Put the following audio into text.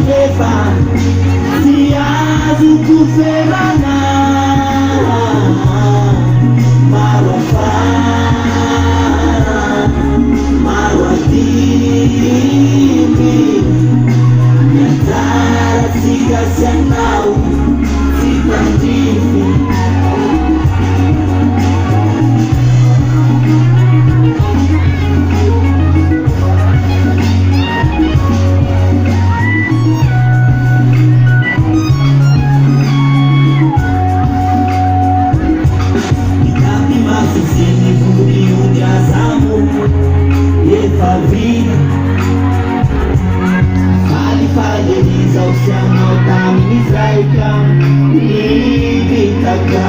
nefa tsy azoko ferana maro afara maro adimy mianjara tsika sy anao tsy tandrify Fale-fale izao sy anao tamin'izay ka nibitaka